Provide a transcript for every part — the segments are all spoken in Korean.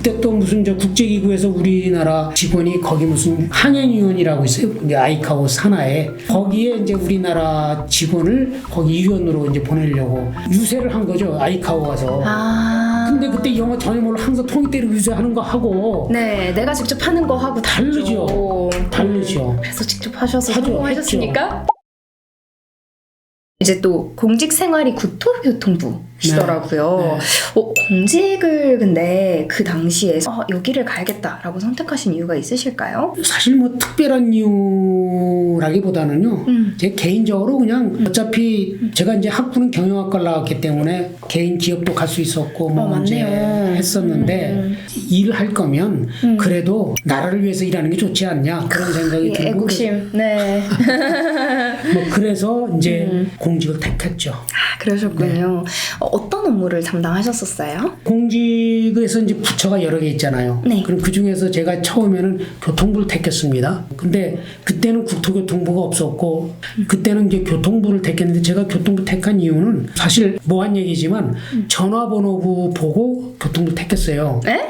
그때 또 무슨 저 국제기구에서 우리나라 직원이 거기 무슨 항해위원이라고 있어요. 이제 아이카오 산하에 거기에 이제 우리나라 직원을 거기 위원으로 이제 보내려고 유세를 한 거죠. 아이카오 가서. 근데 그때 영어 전혀 몰라 항상 통일대로 유세하는 거 하고. 네, 내가 직접 하는 거 하고 다르죠. 다르죠. 그래서 직접 하셔서 하죠, 성공하셨으니까. 이제 또 공직 생활이 국토교통부시더라고요. 네. 공직을 근데 그 당시에 여기를 가야겠다라고 선택하신 이유가 있으실까요? 사실 뭐 특별한 이유라기보다는요. 제 개인적으로 그냥 어차피 제가 이제 학부는 경영학과를 나왔기 때문에 개인 기업도 갈 수 있었고 뭐 이제 했었는데 일을 할 거면 그래도 나라를 위해서 일하는 게 좋지 않냐 그런 생각이 들고 애국심. 네. 뭐 그래서 이제 공직을 택했죠. 그러셨군요. 어떤 업무를 담당하셨었어요? 공직에서 이제 부처가 여러 개 있잖아요. 네. 그럼 그 중에서 제가 처음에는 교통부를 택했습니다. 근데 그때는 국토교통부가 없었고 그때는 이제 교통부를 택했는데 제가 교통부 택한 이유는 사실 뭐한 얘기지만 전화번호부 보고 교통부 택했어요. 네?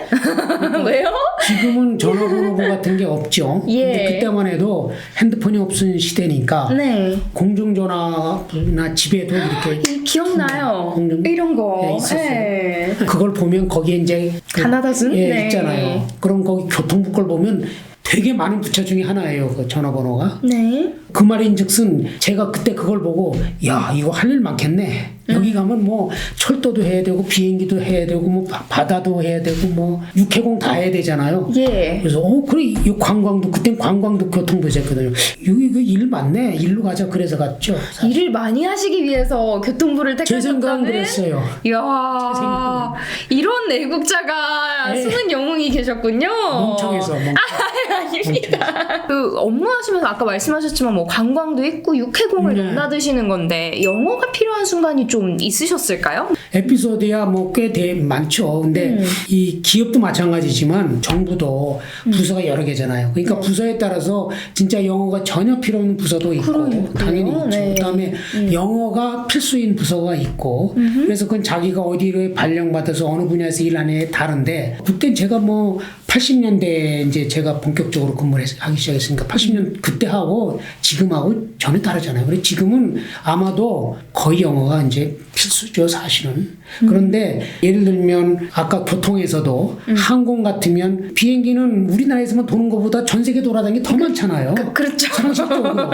왜요? 지금은 전화번호부 같은 게 없죠. 예. 근데 그때만 해도 핸드폰이 없은 시대니까 네. 공중전화나 집에도 이렇게 기억나요. 이런 거. 네, 있었어요. 네. 그걸 보면 거기에 이제 가나다순? 네. 있잖아요. 그럼 거기 교통부 걸 보면 되게 많은 부처 중에 하나예요. 그 전화번호가. 네. 그 말인즉슨 제가 그때 그걸 보고 야 이거 할 일 많겠네. 여기 가면 뭐 철도도 해야 되고 비행기도 해야 되고 뭐 바다도 해야 되고 뭐 육해공 다 해야 되잖아요. 예. 그래서 그래 이 관광도 그땐 관광도 교통부에서 했거든요. 여기 그 일 많네. 일로 가자 그래서 갔죠. 사실. 일을 많이 하시기 위해서 교통부를 제 생각은 택하셨다는. 그랬어요. 이야, 이런 내국자가 네. 수능 영웅이 계셨군요. 멍청해서 아닙니다. 그 업무하시면서 아까 말씀하셨지만 뭐 관광도 있고 육해공을 네. 넘나드시는 건데 영어가 필요한 순간이 좀 있으셨을까요? 에피소드야 뭐 꽤 많죠. 근데 이 기업도 마찬가지지만 정부도 부서가 여러 개잖아요. 그러니까 부서에 따라서 진짜 영어가 전혀 필요 없는 부서도 있고 그러니까요. 당연히 있죠. 네. 그다음에 영어가 필수인 부서가 있고 그래서 그건 자기가 어디를 발령받아서 어느 분야에서 일하느냐에 다른데 그때 제가 뭐 80년대에 이제 제가 본격적으로 근무를 하기 시작했으니까 80년 그때 하고 지금하고 전혀 다르잖아요. 그래서 지금은 아마도 거의 영어가 이제 필수죠, 사실은. 그런데 예를 들면 아까 교통에서도 항공 같으면 비행기는 우리나라에서만 도는 것보다 전 세계 돌아다니는 게 더 많잖아요. 그렇죠. 상식적으로.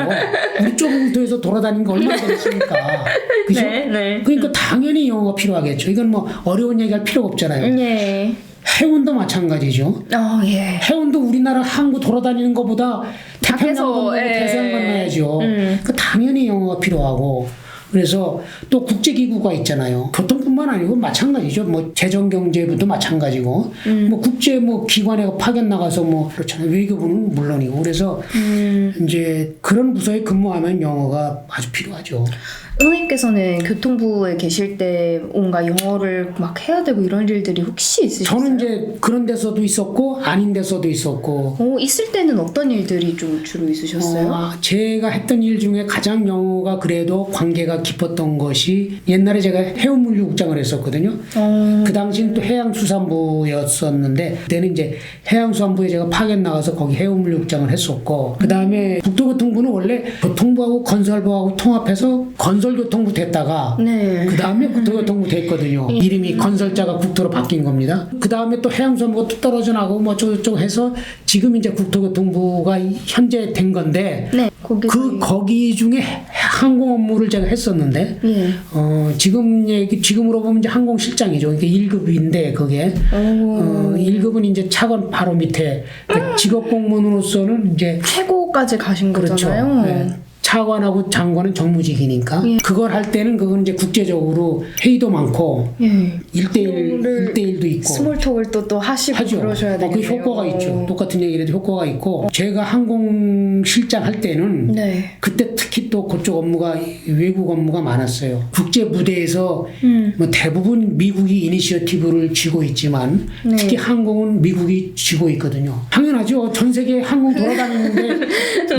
우리 쪽 국토에서 돌아다니는 게 얼마나 많습니까? 그죠? 네. 그러니까 당연히 영어가 필요하겠죠. 이건 뭐 어려운 얘기할 필요가 없잖아요. 예. 해운도 마찬가지죠. 예. 해운도 우리나라 항구 돌아다니는 것보다 태평양 건너고 예. 대서양 건너야죠. 그 당연히 영어가 필요하고 그래서 또 국제기구가 있잖아요. 교통뿐만 아니고 마찬가지죠. 뭐 재정경제부도 마찬가지고 뭐 국제 뭐 기관에 파견 나가서 뭐 그렇잖아요. 외교부는 물론이고 그래서 이제 그런 부서에 근무하면 영어가 아주 필요하죠. 선생님께서는 교통부에 계실 때 뭔가 영어를 막 해야 되고 이런 일들이 혹시 있으셨어요? 저는 이제 그런 데서도 있었고 아닌 데서도 있었고 있을 때는 어떤 일들이 좀 주로 있으셨어요? 제가 했던 일 중에 가장 영어가 그래도 관계가 깊었던 것이 옛날에 제가 해운물류국장을 했었거든요. 그 당시는 또 해양수산부였었는데 그때는 이제 해양수산부에 제가 파견 나가서 거기 해운물류국장을 했었고 그 다음에 국토교통부는 원래 교통부하고 건설부하고 통합해서 건설교통부 됐다가 네. 그 다음에 국토교통부 됐거든요. 이름이 건설자가 국토로 바뀐 겁니다. 그 다음에 또 해양수산부가 또 떨어져 나가고 뭐 어쩌고저쩌고 해서 지금 이제 국토교통부가 현재 된 건데 네. 거기 중에 항공 업무를 제가 했었는데 예. 지금으로 보면 이제 항공실장이죠. 그러니까 1급인데 그게 1급은 이제 차관 바로 밑에 그러니까 직업 공무원으로서는 이제 최고까지 가신 그렇죠. 거잖아요. 네. 차관하고 장관은 정무직이니까 그걸 할 때는 그건 이제 국제적으로 회의도 많고 1대1도 있고 스몰톡을 또 하시고 하죠. 그러셔야 그 되겠네요. 효과가 있죠. 똑같은 얘기를 해도 효과가 있고 제가 항공실장 할 때는 네. 그때 특히 또 그쪽 업무가 외국 업무가 많았어요. 국제 무대에서 뭐 대부분 미국이 이니셔티브를 쥐고 있지만 네. 특히 항공은 미국이 쥐고 있거든요. 당연하죠. 전 세계 항공 돌아다니는데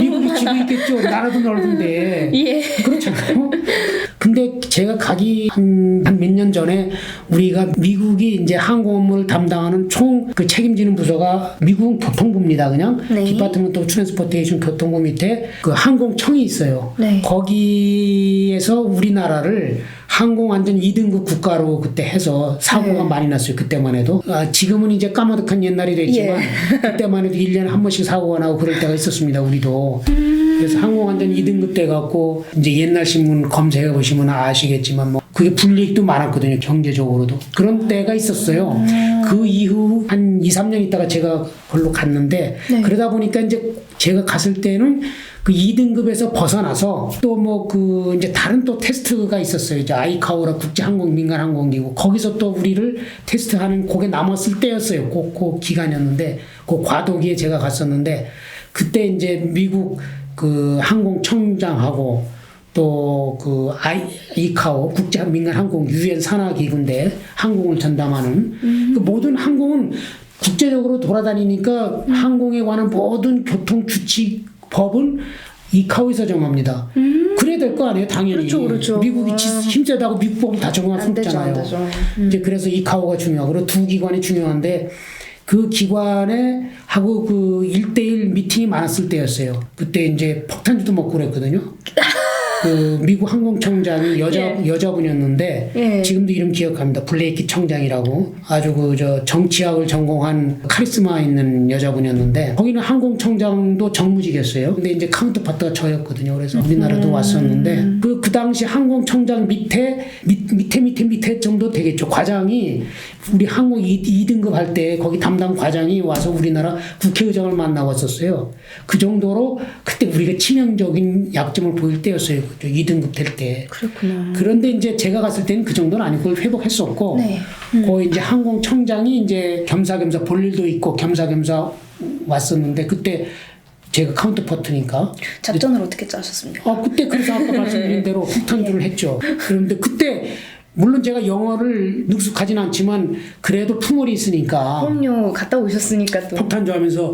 미국이 쥐고 있겠죠. 나라도 넓 넓은데 예. 그렇잖아요. 근데 제가 가기 한 몇 년 전에 우리가 미국이 이제 항공 업무를 담당하는 총 그 책임지는 부서가 미국은 교통부입니다. 그냥 네. 디파트먼트 오브 트랜스포테이션 교통부 밑에 그 항공청이 있어요. 네. 거기에서 우리나라를 항공안전 2등급 국가로 그때 해서 사고가 네. 많이 났어요. 그때만 해도. 지금은 이제 까마득한 옛날이 됐지만 그때만 해도 1년에 한 번씩 사고가 나고 그럴 때가 있었습니다. 우리도. 그래서 항공안전 2등급 돼 갖고 이제 옛날 신문 검색해 보시면 아시겠지만 뭐 그게 불이익도 많았거든요. 경제적으로도. 그런 때가 있었어요. 그 이후 한 2, 3년 있다가 제가 걸로 갔는데 네. 그러다 보니까 이제 제가 갔을 때는 그 2등급에서 벗어나서 또 뭐 그 이제 다른 또 테스트가 있었어요. 이제 아이카오라 국제항공 민간항공기구 거기서 또 우리를 테스트하는 그게 남았을 때였어요. 그 기간이었는데 그 과도기에 제가 갔었는데 그때 이제 미국 그 항공청장하고 또 그 아이카오 국제 민간항공 유엔 산하기구인데 항공을 전담하는 그 모든 항공은 국제적으로 돌아다니니까 항공에 관한 모든 교통 규칙 법은 이카오에서 정합니다. 그래야 될 거 아니에요, 당연히. 그렇죠, 그렇죠. 미국이 힘세다고 미국 법을 다 정할 수 안 되죠, 없잖아요. 안 되죠. 이제 그래서 이카오가 중요하고 그리고 두 기관이 중요한데 그 기관에 하고 그 1대1 미팅이 많았을 때였어요. 그때 이제 폭탄주도 먹고 그랬거든요. 그 미국 항공청장이 여자분이었는데 예. 지금도 이름 기억합니다. 블레이키 청장이라고 아주 그 저 정치학을 전공한 카리스마 있는 여자분이었는데 거기는 항공청장도 정무직이었어요. 근데 이제 카운터파트가 저였거든요. 그래서 우리나라도 왔었는데 그 당시 항공청장 밑에 정도 되겠죠. 과장이 우리 항공 2등급 할 때 거기 담당 과장이 와서 우리나라 국회의장을 만나고 왔었어요. 그 정도로 그때 우리가 치명적인 약점을 보일 때였어요. 2등급 될 때. 그렇구나. 그런데 이제 제가 갔을 때는 그 정도는 아니고 그걸 회복했었고, 네. 그 이제 항공청장이 이제 겸사겸사 볼 일도 있고 겸사겸사 왔었는데 그때 제가 카운터파트니까. 작전을 어떻게 짜셨습니까? 그때 그래서 아까 말씀드린 대로 폭탄주를 했죠. 그런데 그때 물론 제가 영어를 능숙하진 않지만 그래도 풍월이 있으니까 그럼요. 갔다 오셨으니까 또. 폭탄주 하면서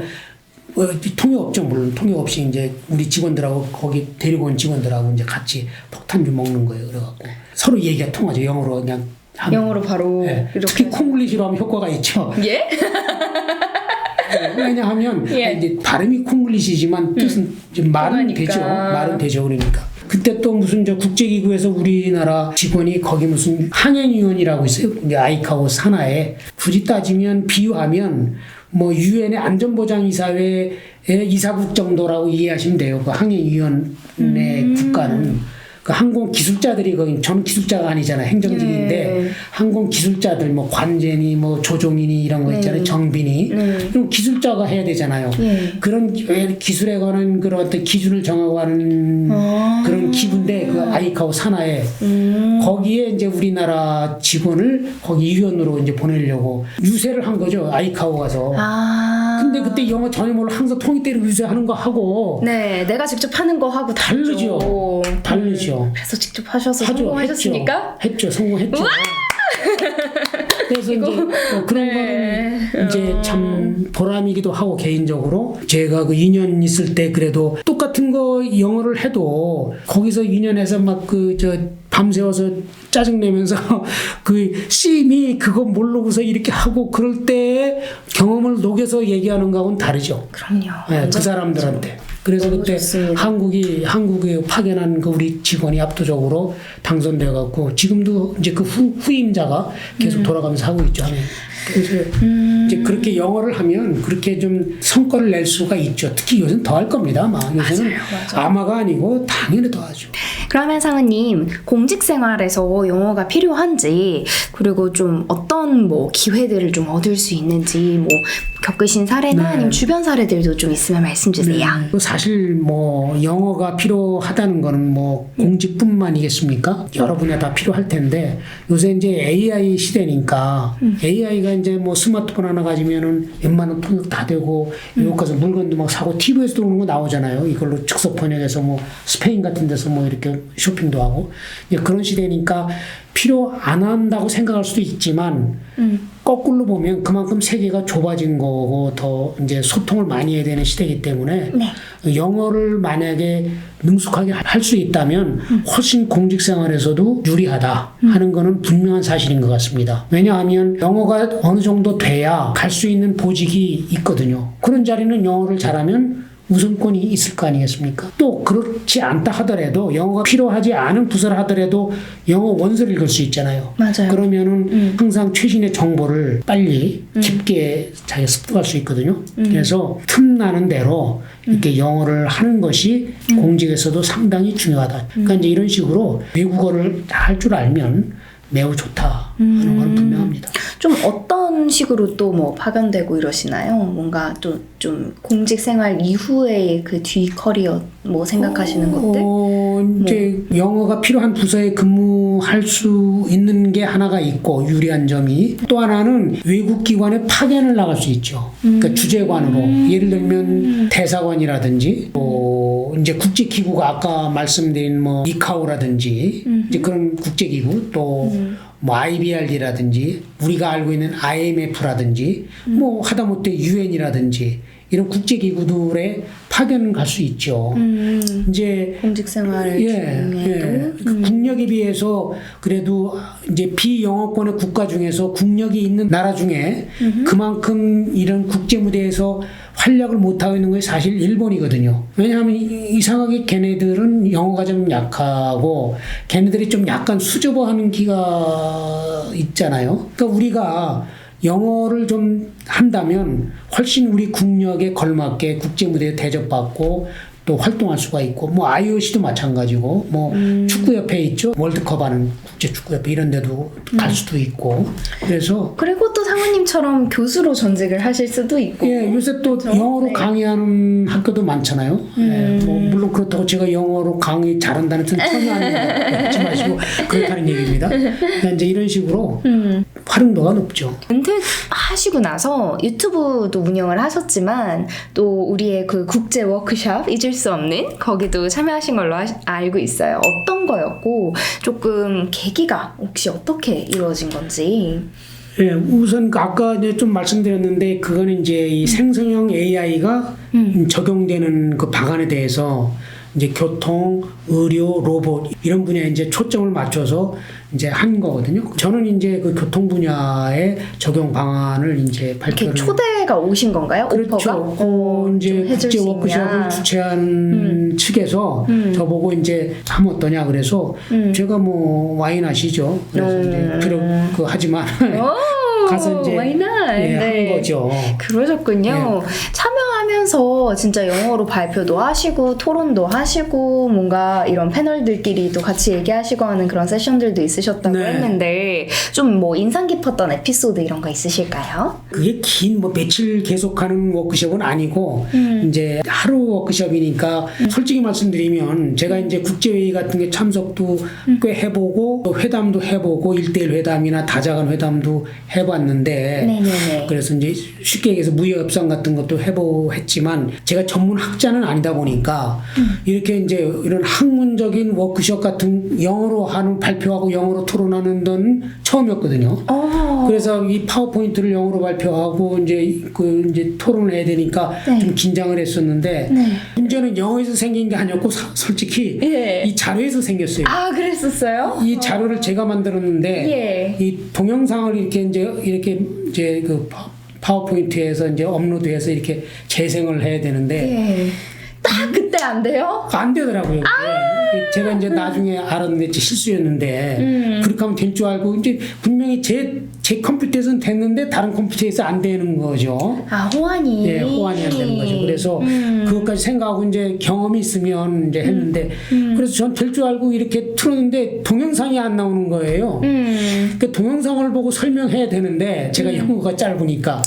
통역 없죠. 물론 통역 없이 이제 우리 직원들하고 거기 데리고 온 직원들하고 이제 같이 폭탄주 먹는 거예요. 그래갖고 서로 얘기가 통하죠. 영어로 그냥 하면. 영어로 바로 네. 이렇게. 특히 콩글리시로 하면 효과가 있죠. 예? 왜냐하면 예. 이제 발음이 콩글리시지만 뜻은 좀 말은 통하니까. 되죠. 말은 되죠. 그러니까. 그때 또 무슨 저 국제기구에서 우리나라 직원이 거기 무슨 항행위원이라고 있어요. 이제 아이카오 산하에 굳이 따지면 비유하면 뭐 유엔의 안전보장이사회의 이사국 정도라고 이해하시면 돼요. 그 항행위원회 국가는. 그 항공 기술자들이 거기 저는 기술자가 아니잖아요. 행정직인데 네. 항공 기술자들 뭐 관제니 뭐 조종이니 이런 거 있잖아요. 네. 정비니 네. 그럼 기술자가 해야 되잖아요. 예. 그런 기술에 관한 그런 어떤 기준을 정하고 하는 그런 기구인데 그 아이카오 산하에 거기에 이제 우리나라 직원을 거기 위원으로 이제 보내려고 유세를 한 거죠. 아이카오 가서. 근데 그때 영어 전혀 몰라 항상 통일대로 유세하는 거 하고 네, 내가 직접 하는 거 하고 다르죠. 다르죠. 그래서 직접 하셔서 하죠. 성공하셨습니까? 했죠. 성공했죠. 그래서 이제 그런 네. 거는 이제 참 보람이기도 하고 개인적으로 제가 그 2년 있을 때 그래도 똑같은 거 영어를 해도 거기서 2년에서 막 그 저 밤새워서 짜증내면서 그 씬이 그거 모르고서 이렇게 하고 그럴 때 경험을 녹여서 얘기하는 거하고는 다르죠. 그럼요. 네, 그 사람들한테. 그래서 너무 그때 좋습니다. 한국에 파견한 그 우리 직원이 압도적으로 당선돼 갖고 지금도 이제 그 후임자가 계속 돌아가면서 하고 있죠. 그래서 이제 그렇게 영어를 하면 그렇게 좀 성과를 낼 수가 있죠. 특히 요새는 더 할 겁니다. 아마 요새는 맞아요. 아마가 아니고 당연히 더 하죠. 그러면 상은님 공직 생활에서 영어가 필요한지 그리고 좀 어떤 뭐 기회들을 좀 얻을 수 있는지 뭐 겪으신 사례나 네. 아니면 주변 사례들도 좀 있으면 말씀 주세요. 사실 뭐 영어가 필요하다는 거는 뭐 공직뿐만이겠습니까? 여러 분야 다 필요할 텐데 요새 이제 AI 시대니까 AI가 이제 뭐 스마트폰 하나 가지면은 웬만한 통역 다 되고 외국 가서 물건도 막 사고 TV에서도 그런 거 나오잖아요. 이걸로 즉석 번역해서 뭐 스페인 같은 데서 뭐 이렇게 쇼핑도 하고 이제 그런 시대니까 필요 안 한다고 생각할 수도 있지만 거꾸로 보면 그만큼 세계가 좁아진 거고 더 이제 소통을 많이 해야 되는 시대이기 때문에 네. 영어를 만약에 능숙하게 할 수 있다면 훨씬 공직 생활에서도 유리하다 하는 거는 분명한 사실인 것 같습니다. 왜냐하면 영어가 어느 정도 돼야 갈 수 있는 보직이 있거든요. 그런 자리는 영어를 잘하면 우선권이 있을 거 아니겠습니까? 또 그렇지 않다 하더라도 영어가 필요하지 않은 부서를 하더라도 영어 원서를 읽을 수 있잖아요. 맞아요. 그러면은 항상 최신의 정보를 빨리 깊게 자기가 습득할 수 있거든요. 그래서 틈나는 대로 이렇게 영어를 하는 것이 공직에서도 상당히 중요하다. 그러니까 이제 이런 식으로 외국어를 할 줄 알면 매우 좋다 하는 건 분명합니다. 좀 어떤 식으로 또 뭐 파견되고 이러시나요? 뭔가 또 좀 공직 생활 이후의 그 뒤 커리어 뭐 생각하시는 것들? 이제 영어가 필요한 부서에 근무할 수 있는 게 하나가 있고 유리한 점이 또 하나는 외국 기관에 파견을 나갈 수 있죠. 그러니까 주재관으로 예를 들면 대사관이라든지 또 이제 국제기구가 아까 말씀드린 뭐 이카오라든지 이제 그런 국제기구 또 뭐 IBRD라든지 우리가 알고 있는 IMF라든지 뭐 하다못해 UN이라든지 이런 국제기구들에 파견 갈 수 있죠. 이제 공직 생활 중에도 그 국력에 비해서 그래도 이제 비영어권의 국가 중에서 국력이 있는 나라 중에 그만큼 이런 국제 무대에서 활약을 못하고 있는 것이 사실 일본이거든요. 왜냐하면 이상하게 걔네들은 영어가 좀 약하고 걔네들이 좀 약간 수줍어하는 기가 있잖아요. 그러니까 우리가 영어를 좀 한다면 훨씬 우리 국력에 걸맞게 국제 무대에 대접받고 또 활동할 수가 있고 뭐 IOC도 마찬가지고 뭐 축구협회 있죠. 월드컵 하는 국제축구협회 이런 데도 갈 수도 있고 그래서 그리고 또 사모님처럼 교수로 전직을 하실 수도 있고 예, 요새 또 영어로 네. 강의하는 학교도 많잖아요. 예, 뭐 물론 그렇다고 제가 영어로 강의 잘한다는 뜻은 전혀 아닌 거 마시고 그렇다는 얘기입니다. 그러니까 이제 이런 식으로 활용도가 높죠. 은퇴하시고 나서 유튜브도 운영을 하셨지만 또 우리의 그 국제 워크숍 잊을 수 없는 거기도 참여하신 걸로 알고 있어요. 어떤 거였고 조금 계기가 혹시 어떻게 이루어진 건지. 예, 우선 아까 이제 좀 말씀드렸는데 그거는 이제 이 생성형 AI가 적용되는 그 방안에 대해서 이제 교통, 의료, 로봇 이런 분야에 이제 초점을 맞춰서 이제 한 거거든요. 저는 이제 그 교통 분야의 적용 방안을 이제 발표를 초대가 오신 건가요? 그렇죠. 오퍼가? 이제 국제 워크숍을 주최한 측에서 저보고 이제 하면 어떠냐 그래서 제가 뭐 와인 아시죠? 그래서 이제 비록 그 하지만 가서 이제 why not? 예, 네. 한 거죠. 그러셨군요. 참여하면서 진짜 영어로 발표도 하시고 토론도 하시고 뭔가 이런 패널들끼리도 같이 얘기하시고 하는 그런 세션들도 있으셨다고 네. 했는데 좀 뭐 인상 깊었던 에피소드 이런 거 있으실까요? 그게 긴 뭐 며칠 계속하는 워크숍은 아니고 이제 하루 워크숍이니까 솔직히 말씀드리면 제가 이제 국제회의 같은 게 참석도 꽤 해보고 또 회담도 해보고 1대1 회담이나 다자간 회담도 해봤는데 네네네. 그래서 이제 쉽게 얘기해서 무역협상 같은 것도 했지만 제가 전문 학자는 아니다 보니까 이렇게 이제 이런 학문적인 워크숍 같은 영어로 하는 발표하고 영어로 토론하는 건 처음이었거든요. 그래서 이 파워포인트를 영어로 발표하고 이제 그 이제 토론을 해야 되니까 네. 좀 긴장을 했었는데 네. 문제는 영어에서 생긴 게 아니었고 솔직히 예. 이 자료에서 생겼어요. 아 그랬었어요? 이 자료를 제가 만들었는데 예. 이 동영상을 이렇게 이제 그 파워포인트에서 이제 업로드해서 이렇게 재생을 해야 되는데 예. 딱 그때 안 돼요? 안 되더라고요. 예. 제가 이제 나중에 알았는데 실수였는데 그렇게 하면 될 줄 알고 이제 분명히 제 컴퓨터에서는 됐는데 다른 컴퓨터에서 안 되는 거죠. 아 호환이. 예, 호환이 안 되는 거죠. 그래서 그것까지 생각하고 이제 경험이 있으면 이제 했는데 그래서 전 될 줄 알고 이렇게 틀었는데 동영상이 안 나오는 거예요. 그 동영상을 보고 설명해야 되는데 제가 영어가 짧으니까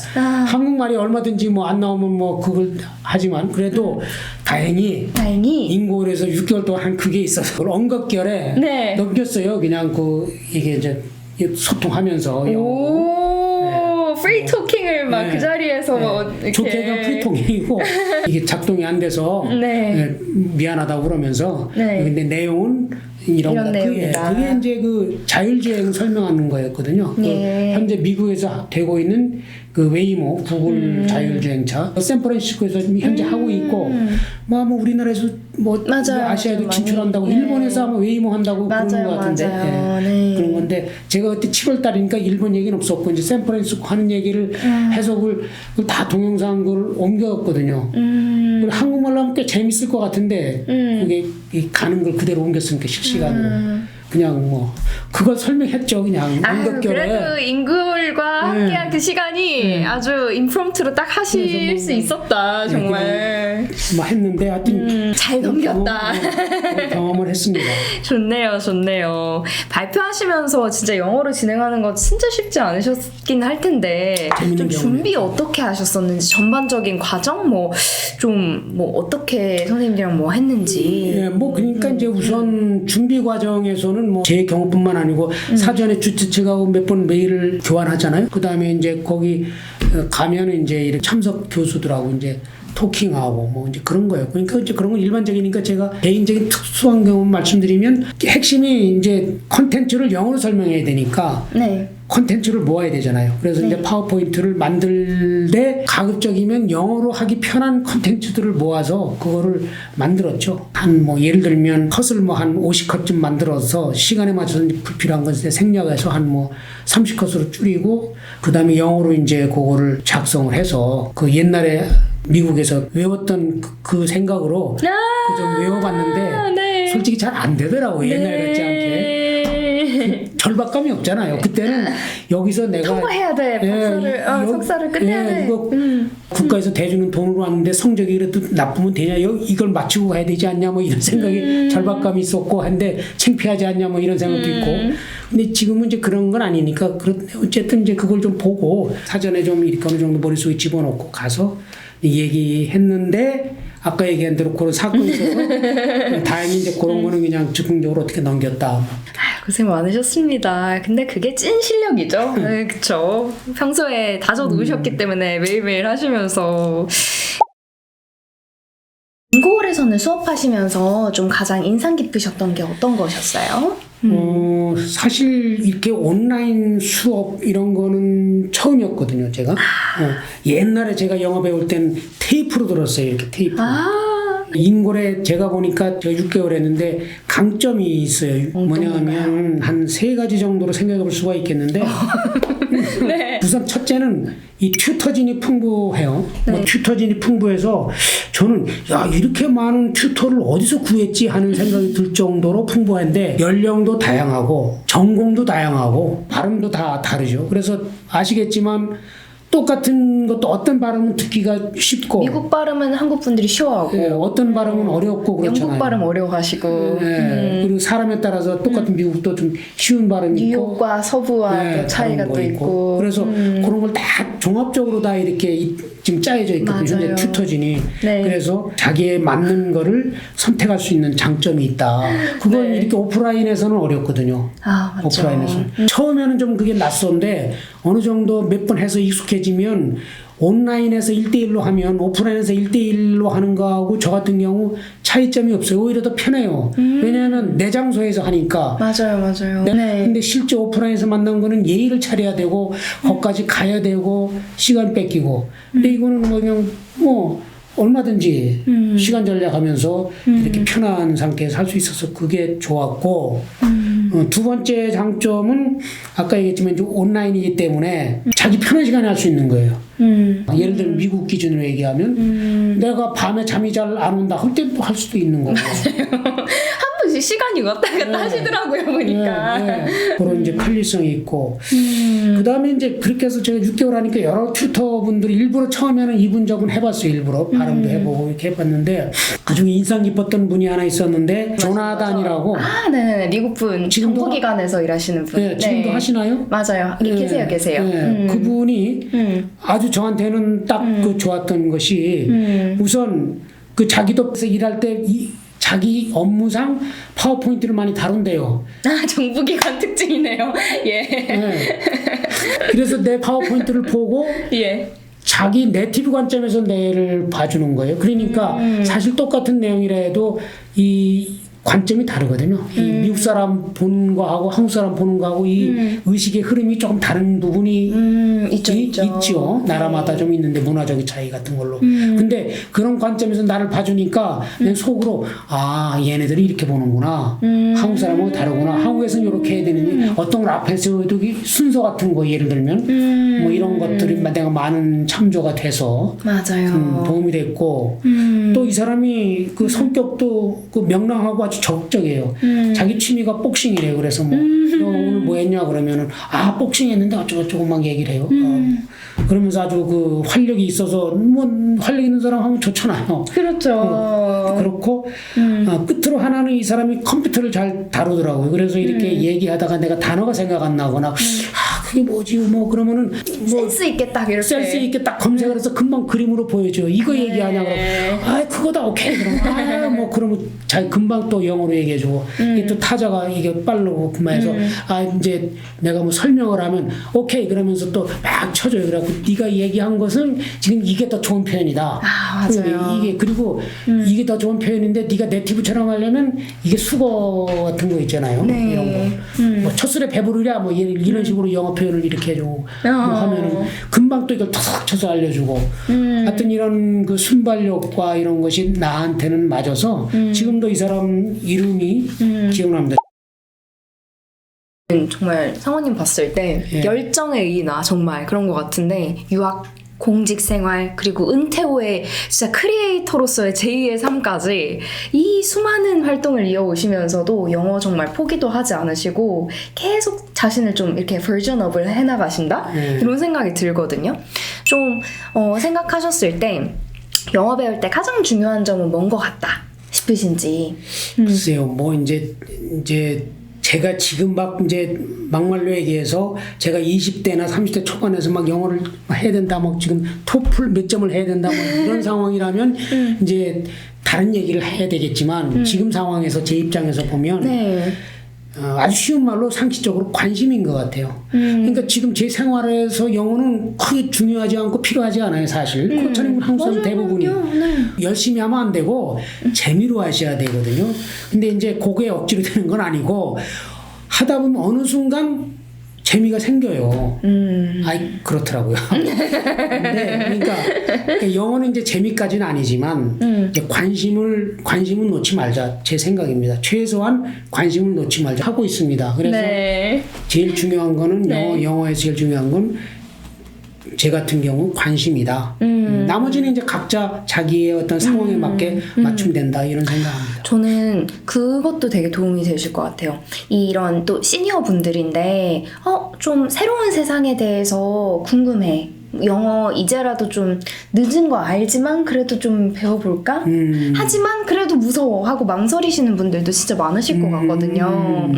한국말이 얼마든지 뭐 안 나오면 뭐 그걸 하지만 그래도 다행히 인고에서 6개월 동안 한 그게 있어서 그걸 엉겁결에 네. 넘겼어요. 그냥 이게 이제 소통하면서 영어. 오, 프리 토킹을 막 그 네. 자리에서 뭐 이렇게. 좋게 그냥 프리통이고 이게 작동이 안 돼서 네. 미안하다고 그러면서 네. 근데 내용은 이런 이런 거. 내용이다. 그게 이제 그 자율주행 설명하는 거였거든요. 예. 그 현재 미국에서 되고 있는 그 웨이모 구글 자율주행차 샌프란시스코에서 현재 하고 있고 뭐 아마 우리나라에서 뭐 맞아요. 아시아에도 많이. 진출한다고 네. 일본에서 아마 웨이모 한다고 그러는 것 같은데 맞아요. 네. 그런 건데 제가 그때 7월 달이니까 일본 얘기는 없었고 이제 샌프란시스코 하는 얘기를 해석을 다 동영상 걸 옮겼거든요. 그리고 한국말로 하면 꽤 재밌을 것 같은데 그게 이 가는 걸 그대로 옮겼으니까 실시간으로 그냥 뭐 그걸 설명했죠 그냥 아유, 그래도 인글과 함께한 그 시간이 아주 임프롬프트로 딱 하실 그래서 수 있었다 정말. 뭐 했는데 하여튼 잘 넘겼다. 경험을 했습니다. 좋네요, 좋네요. 발표하시면서 진짜 영어로 진행하는 거 진짜 쉽지 않으셨긴 할 텐데 좀 재밌는 준비 어떻게 하셨었는지 전반적인 과정 뭐 어떻게 선생님들이랑 뭐 했는지. 예, 뭐 그러니까 이제 우선 준비 과정에서는 뭐 제 경우뿐만 아니고 사전에 주최 측하고 몇 번 메일을 교환하잖아요. 그 다음에 이제 거기 가면은 이제 이렇게 참석 교수들하고 이제 토킹하고 뭐 이제 그런 거예요. 그러니까 이제 그런 건 일반적이니까 제가 개인적인 특수한 경험 말씀드리면 핵심이 이제 컨텐츠를 영어로 설명해야 되니까 네. 콘텐츠를 모아야 되잖아요. 그래서 이제 파워포인트를 만들 때 가급적이면 영어로 하기 편한 콘텐츠들을 모아서 그거를 만들었죠. 한 뭐 예를 들면 컷을 뭐 한 50컷쯤 만들어서 시간에 맞춰서 이제 불필요한 것에 생략해서 한 뭐 30컷으로 줄이고 그다음에 영어로 이제 그거를 작성을 해서 그 옛날에 미국에서 외웠던 그 생각으로 좀 외워봤는데 네. 솔직히 잘 안 되더라고요. 옛날 같지 않게. 절박감이 없잖아요. 그때는 여기서 내가 통과해야 돼. 박사를 석사를 끝내야 돼. 이거 국가에서 대주는 돈으로 왔는데 성적이 그래도 나쁘면 되냐? 이걸 맞추고 가야 되지 않냐? 뭐 이런 생각이 절박감이 있었고 한데 창피하지 않냐? 뭐 이런 생각도 있고. 근데 지금은 이제 그런 건 아니니까 어쨌든 이제 그걸 좀 보고 사전에 좀 이렇게 어느 정도 머릿속에 집어넣고 가서 얘기했는데 아까 얘기한 대로 그런 사건이 있어서 다행히 이제 그런 거는 그냥 즉흥적으로 어떻게 넘겼다. 고생 많으셨습니다. 근데 그게 찐 실력이죠. 네, 그쵸. 평소에 다져 놓으셨기 때문에 매일매일 하시면서. 인고홀에서는 수업하시면서 좀 가장 인상 깊으셨던 게 어떤 거셨어요? 사실 이렇게 온라인 수업 이런 거는 처음이었거든요, 제가. 옛날에 제가 영어 배울 땐 테이프로 들었어요, 이렇게 테이프. 인골에 제가 보니까 저 6개월 했는데 강점이 있어요. 뭐냐면 한 3가지 정도로 생각해 볼 수가 있겠는데 네. 우선 첫째는 이 튜터진이 풍부해요. 네. 뭐 튜터진이 풍부해서 저는 야 이렇게 많은 튜터를 어디서 구했지 하는 생각이 들 정도로 풍부한데 연령도 다양하고 전공도 다양하고 발음도 다 다르죠. 그래서 아시겠지만 똑같은 것도 어떤 발음은 듣기가 쉽고 미국 발음은 한국 분들이 쉬워하고 예, 어떤 발음은 어렵고 그렇잖아요. 영국 발음 어려워하시고 그리고 사람에 따라서 똑같은 미국도 좀 쉬운 발음이 있고 뉴욕과 서부와 또 차이가 다른 또 거 있고 그래서 그런 걸 다 종합적으로 다 이렇게 지금 짜여져 있거든요. 맞아요. 현재 튜터진이. 네. 그래서 자기에 맞는 거를 선택할 수 있는 장점이 있다. 그건 네. 이렇게 오프라인에서는 어렵거든요. 맞죠. 오프라인에서. 처음에는 좀 그게 낯선데 어느 정도 몇 번 해서 익숙해지면 온라인에서 1대1로 하면 오프라인에서 1대1로 하는 거하고 저 같은 경우 차이점이 없어요. 오히려 더 편해요. 왜냐하면 내 장소에서 하니까. 맞아요. 네. 근데 실제 오프라인에서 만난 거는 예의를 차려야 되고 거기까지 가야 되고 시간 뺏기고. 근데 이거는 뭐 그냥 뭐 얼마든지 시간 절약하면서 이렇게 편한 상태에서 할 수 있어서 그게 좋았고 두 번째 장점은 아까 얘기했지만 이제 온라인이기 때문에 자기 편한 시간에 할 수 있는 거예요. 예를 들면 미국 기준으로 얘기하면 내가 밤에 잠이 잘 안 온다 할 때도 할 수도 있는 거고. 한 분씩 시간이 왔다 갔다 하시더라고요 보니까. 그런 이제 편리성이 있고. 그 다음에 이제 그렇게 해서 제가 6개월 하니까 여러 튜터분들이 일부러 처음에는 이분저분 해봤어요. 일부러 발음도 해보고 이렇게 해봤는데 그중에 인상 깊었던 분이 하나 있었는데 조나단이라고. 네네. 미국 분 정부기관에서 일하시는 분. 네, 지금도 하시나요? 맞아요. 계세요. 그분이 아주 저한테는 딱 그 좋았던 것이 우선 그 자기도 일할 때 자기 업무상 파워포인트를 많이 다룬대요. 정부기관 특징이네요. 예. 네. 그래서 내 파워포인트를 보고 예. 자기 네티브 관점에서 내를 봐주는 거예요. 그러니까 사실 똑같은 내용이라 해도 이 관점이 다르거든요. 이 미국 사람 보는 거하고 한국 사람 보는 거하고 이 의식의 흐름이 조금 다른 부분이 있죠. 나라마다 좀 있는데 문화적인 차이 같은 걸로. 근데 그런 관점에서 나를 봐주니까 그냥 속으로 아 얘네들이 이렇게 보는구나. 한국 사람하고 다르구나. 한국에서는 이렇게 해야 되는데 어떤 걸 앞에서 해도 순서 같은 거 예를 들면 뭐 이런 것들이 내가 많은 참조가 돼서 맞아요. 도움이 됐고 또 이 사람이 그 성격도 그 명랑하고 아주 적극적이에요. 자기 취미가 복싱이래요. 그래서 뭐 너 오늘 뭐 했냐 그러면은 아 복싱 했는데 어쩌고저쩌고 막 얘기를 해요. 그러면서 아주 그 활력이 있어서 뭐 활력 있는 사람 하면 좋잖아요. 그렇죠. 그렇고 끝으로 하나는 이 사람이 컴퓨터를 잘 다루더라고요. 그래서 이렇게 얘기하다가 내가 단어가 생각 안 나거나 그게 뭐지 뭐 그러면은 뭐 센스 있게 딱 이렇게 센스 있게 딱 검색을 해서 금방 그림으로 보여줘요. 이거 얘기하냐 그러면 아 그거다 오케이 그럼 뭐 그러면 잘 금방 또 영어로 얘기해주고 이게 또 타자가 이게 빠르고 그만해서 아 이제 내가 뭐 설명을 하면 오케이 그러면서 또 막 쳐줘요. 그래갖고 네가 얘기한 것은 지금 이게 더 좋은 표현이다. 아 맞아요. 이게 그리고 이게 더 좋은 표현인데 네가 네티브처럼 하려면 이게 수거 같은 거 있잖아요. 네. 이런 거. 뭐 첫술에 배부르랴 뭐 이런 식으로 영어 표현을 이렇게 해주고 뭐 하면은 금방 또 이걸 턱 쳐서 알려주고 하여튼 이런 그 순발력과 이런 것이 나한테는 맞아서 지금도 이 사람 이름이 기억납니다. 정말 상호님 봤을 때 예. 열정의 의나 정말 그런 것 같은데 유학 공직 생활 그리고 은퇴 후에 진짜 크리에이터로서의 제2의 삶까지 이 수많은 활동을 이어오시면서도 영어 정말 포기도 하지 않으시고 계속 자신을 좀 이렇게 버전업을 해나가신다? 이런 생각이 들거든요. 좀 생각하셨을 때 영어 배울 때 가장 중요한 점은 뭔 것 같다 싶으신지. 글쎄요, 뭐 이제 제가 지금 막 이제 막말로 얘기해서 제가 20대나 30대 초반에서 막 영어를 해야 된다, 막 지금 토플 몇 점을 해야 된다, 뭐 이런 상황이라면 이제 다른 얘기를 해야 되겠지만 지금 상황에서 제 입장에서 보면 네. 아주 쉬운 말로 상식적으로 관심인 것 같아요. 그러니까 지금 제 생활에서 영어는 크게 중요하지 않고 필요하지 않아요, 사실. 그렇잖아요. 한국 사람 대부분이. 열심히 하면 안 되고 재미로 하셔야 되거든요. 근데 이제 그게 억지로 되는 건 아니고 하다 보면 어느 순간 재미가 생겨요. 아이 그렇더라고요. 근데 그러니까 영어는 이제 재미까지는 아니지만 이제 관심은 놓지 말자 제 생각입니다. 최소한 관심을 놓지 말자 하고 있습니다. 그래서 네. 제일 중요한 거는 네. 영어에서 제일 중요한 건 제 같은 경우 관심이다. 나머지는 이제 각자 자기의 어떤 상황에 맞게 맞추면 된다 이런 생각합니다. 저는 그것도 되게 도움이 되실 것 같아요. 이런 또 시니어 분들인데 좀 새로운 세상에 대해서 궁금해. 영어 이제라도 좀 늦은 거 알지만 그래도 좀 배워볼까? 하지만 그래도 무서워하고 망설이시는 분들도 진짜 많으실 것 같거든요.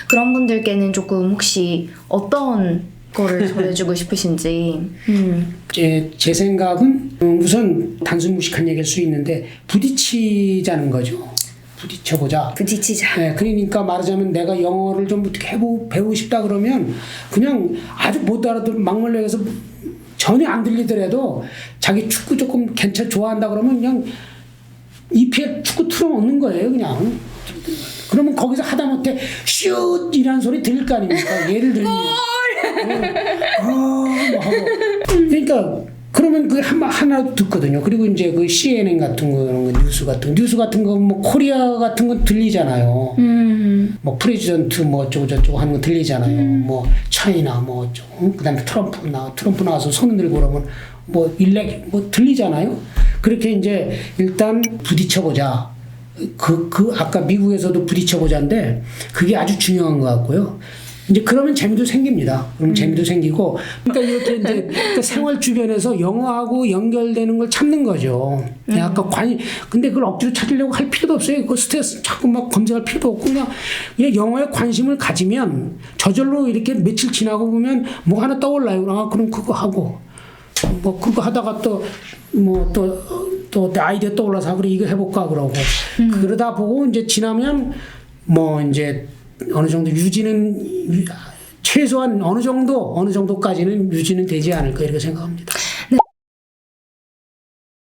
그런 분들께는 조금 혹시 어떤 거를 전해주고 싶으신지. 제 생각은 우선 단순 무식한 얘기일 수 있는데 부딪히자는 거죠. 부딪혀보자. 부딪히자. 네, 그러니까 말하자면 내가 영어를 좀 어떻게 배우고 싶다 그러면 그냥 아주 못 알아들 막말로 해서 전혀 안 들리더라도 자기 축구 조금 좋아한다 그러면 그냥 EPL 축구 틀어놓는 거예요, 그냥. 그러면 거기서 하다못해 슛! 이라는 소리 들릴 거 아닙니까? 예를 들면. 뭐 하고. 그러니까 그러면 그 하나 듣거든요. 그리고 이제 그 CNN 같은 거 이런 거 뉴스 같은 거 뭐 코리아 같은 건 들리잖아요. 뭐 프레지던트 뭐 어쩌고 저쩌고 하는 거 들리잖아요. 뭐 차이나 뭐 어쩌고 그다음에 트럼프 나와서 손 들고 그러면 뭐 뭐 들리잖아요. 그렇게 이제 일단 부딪혀보자. 아까 미국에서도 부딪혀보자인데 그게 아주 중요한 것 같고요. 이제 그러면 재미도 생깁니다. 그럼 재미도 생기고, 그러니까 이렇게 이제 그 생활 주변에서 영어하고 연결되는 걸 찾는 거죠. 아까 근데 그걸 억지로 찾으려고 할 필요도 없어요. 그 스트레스 자꾸 막 검색할 필요도 없고 그냥 영어에 관심을 가지면 저절로 이렇게 며칠 지나고 보면 뭐 하나 떠올라요. 그럼 그거 하고 뭐 그거 하다가 또 아이디어 떠올라서 그래 이거 해볼까 그러고 그러다 보고 이제 지나면 뭐 이제 어느 정도 최소한 어느 정도까지는 유지는 되지 않을까 이렇게 생각합니다.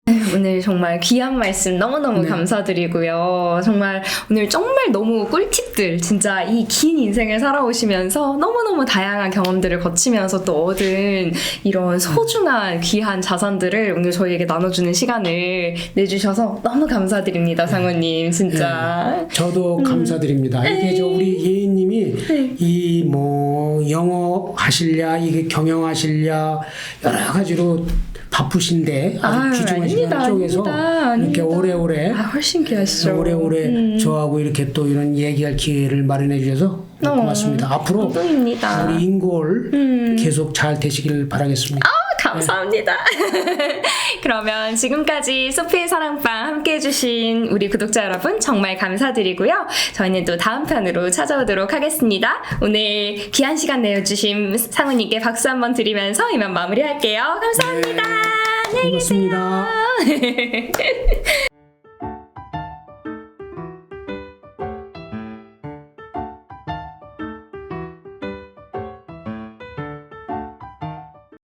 네, 오늘 정말 귀한 말씀 너무너무 네. 감사드리고요. 정말 오늘 정말 너무 꿀팁들, 진짜 이 긴 인생을 살아오시면서 너무너무 다양한 경험들을 거치면서 또 얻은 이런 소중한 귀한 자산들을 오늘 저희에게 나눠주는 시간을 내주셔서 너무 감사드립니다, 상우님. 진짜. 저도 감사드립니다. 이게 저 우리 예인님이 이 뭐 영어 하실랴, 이게 경영하실랴 여러 가지로 바쁘신데 아주 귀중한 시간 쪽에서 이렇게 오래오래 훨씬 귀하시죠. 오래오래 저하고 이렇게 또 이런 얘기할 기회를 마련해 주셔서 고맙습니다. 앞으로 감동입니다. 우리 인골 계속 잘 되시길 바라겠습니다. 감사합니다. 그러면 지금까지 소피의 사랑방 함께 해주신 우리 구독자 여러분 정말 감사드리고요. 저희는 또 다음 편으로 찾아오도록 하겠습니다. 오늘 귀한 시간 내어주신 상우님께 박수 한번 드리면서 이만 마무리할게요. 감사합니다. 안녕히 계세요. 고맙습니다.